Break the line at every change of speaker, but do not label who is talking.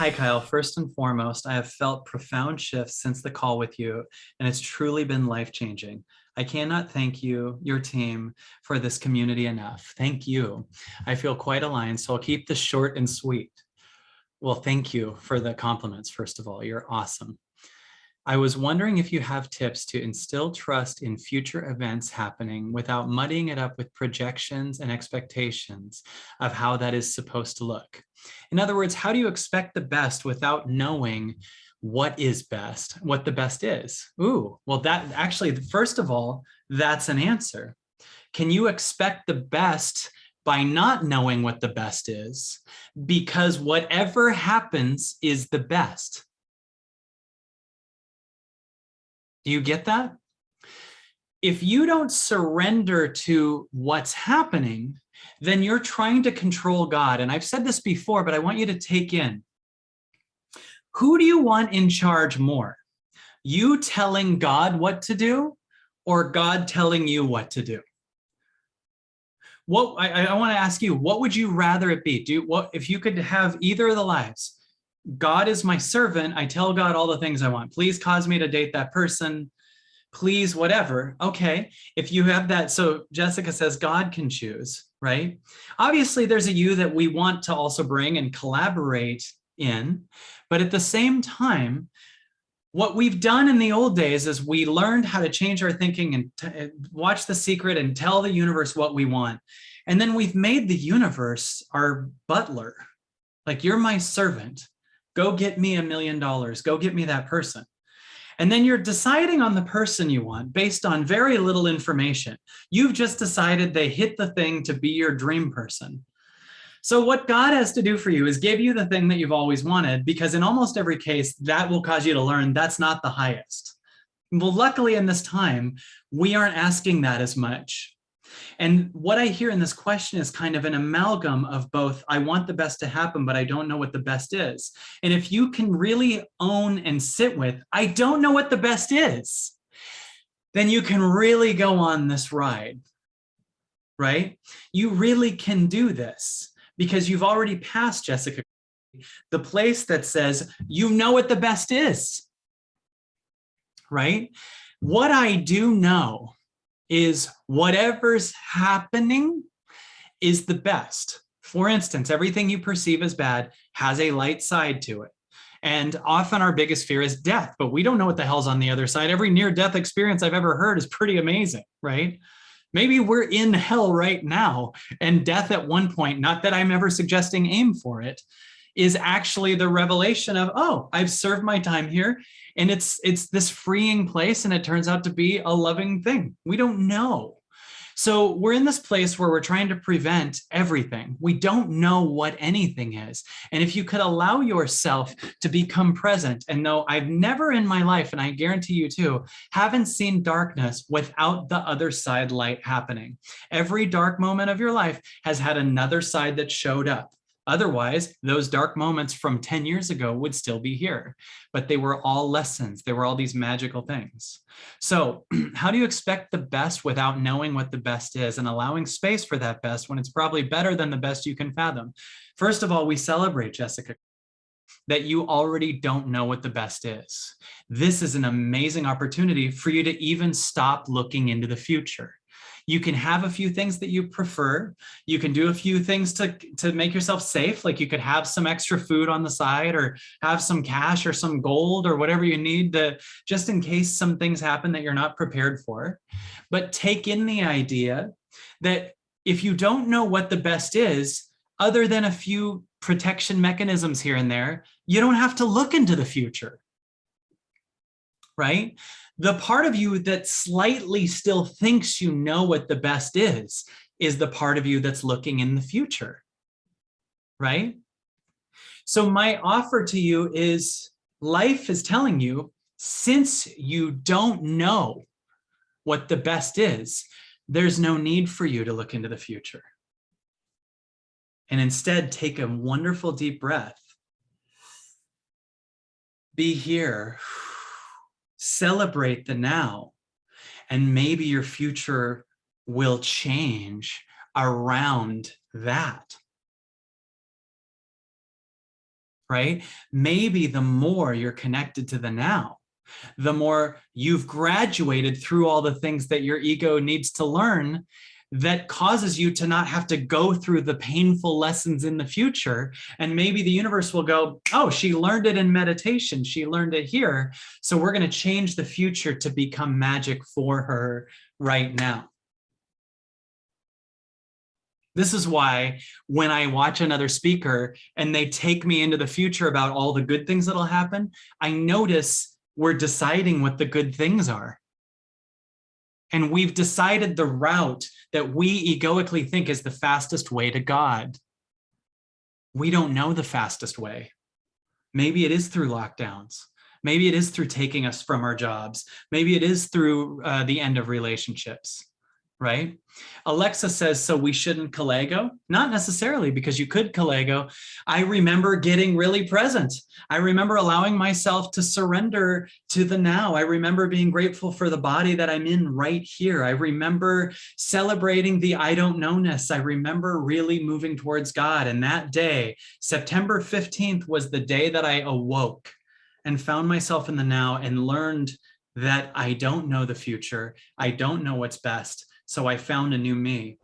Hi, Kyle. First and foremost, I have felt profound shifts since the call with you, and it's truly been life-changing. I cannot thank you, your team, for this community enough. Thank you. I feel quite aligned, so I'll keep this short and sweet. Well, thank you for the compliments, first of all. You're awesome. I was wondering if you have tips to instill trust in future events happening without muddying it up with projections and expectations of how that is supposed to look. In other words, how do you expect the best without knowing what is best, what the best is? Ooh, well, that actually, first of all, that's an answer. Can you expect the best by not knowing what the best is? Because whatever happens is the best. Do you get that? If you don't surrender to what's happening, then you're trying to control God. And I've said this before, but I want you to take in. Who do you want in charge more? You telling God what to do or God telling you what to do? I want to ask you, what would you rather it be? If you could have either of the lives? God is my servant. I tell God all the things I want. Please cause me to date that person. Please, whatever. Okay. If you have that, so Jessica says God can choose, right? Obviously, there's a you that we want to also bring and collaborate in. But at the same time, what we've done in the old days is we learned how to change our thinking and watch The Secret and tell the universe what we want. And then we've made the universe our butler. Like, you're my servant. Go get me $1 million. Go get me that person. And then you're deciding on the person you want based on very little information. You've just decided they hit the thing to be your dream person. So what God has to do for you is give you the thing that you've always wanted, because in almost every case, that will cause you to learn that's not the highest. Well, luckily in this time, we aren't asking that as much. And what I hear in this question is kind of an amalgam of both, I want the best to happen, but I don't know what the best is. And if you can really own and sit with, I don't know what the best is, then you can really go on this ride, right? You really can do this because you've already passed, Jessica, the place that says, you know what the best is, right? What I do know is whatever's happening is the best. For instance, everything you perceive as bad has a light side to it. And often our biggest fear is death, but we don't know what the hell's on the other side. Every near-death experience I've ever heard is pretty amazing, right? Maybe we're in hell right now, and death at one point, not that I'm ever suggesting aim for it, is actually the revelation of, oh, I've served my time here. And it's this freeing place, and it turns out to be a loving thing. We don't know. So we're in this place where we're trying to prevent everything. We don't know what anything is. And if you could allow yourself to become present and know, I've never in my life, and I guarantee you too, haven't seen darkness without the other side light happening. Every dark moment of your life has had another side that showed up. Otherwise, those dark moments from 10 years ago would still be here, but they were all lessons. They were all these magical things. So how do you expect the best without knowing what the best is and allowing space for that best when it's probably better than the best you can fathom? First of all, we celebrate, Jessica, that you already don't know what the best is. This is an amazing opportunity for you to even stop looking into the future. You can have a few things that you prefer. You can do a few things to make yourself safe. Like you could have some extra food on the side, or have some cash or some gold or whatever you need to, just in case some things happen that you're not prepared for. But take in the idea that if you don't know what the best is, other than a few protection mechanisms here and there, you don't have to look into the future, right? The part of you that slightly still thinks you know what the best is the part of you that's looking in the future, right? So my offer to you is, life is telling you, since you don't know what the best is, there's no need for you to look into the future. And instead, take a wonderful deep breath. Be here. Celebrate the now, and maybe your future will change around that. right? Maybe the more you're connected to the now, the more you've graduated through all the things that your ego needs to learn, that causes you to not have to go through the painful lessons in the future. And maybe the universe will go, oh, she learned it in meditation. She learned it here. So we're going to change the future to become magic for her right now. This is why when I watch another speaker and they take me into the future about all the good things that'll happen, I notice we're deciding what the good things are. And we've decided the route that we egoically think is the fastest way to God. We don't know the fastest way. Maybe it is through lockdowns. Maybe it is through taking us from our jobs. Maybe it is through the end of relationships, right? Alexa says, so we shouldn't Kalego? Not necessarily, because you could Kalego. I remember getting really present. I remember allowing myself to surrender to the now. I remember being grateful for the body that I'm in right here. I remember celebrating the I don't know-ness. I remember really moving towards God. And that day, September 15th, was the day that I awoke and found myself in the now and learned that I don't know the future. I don't know what's best. So I found a new me.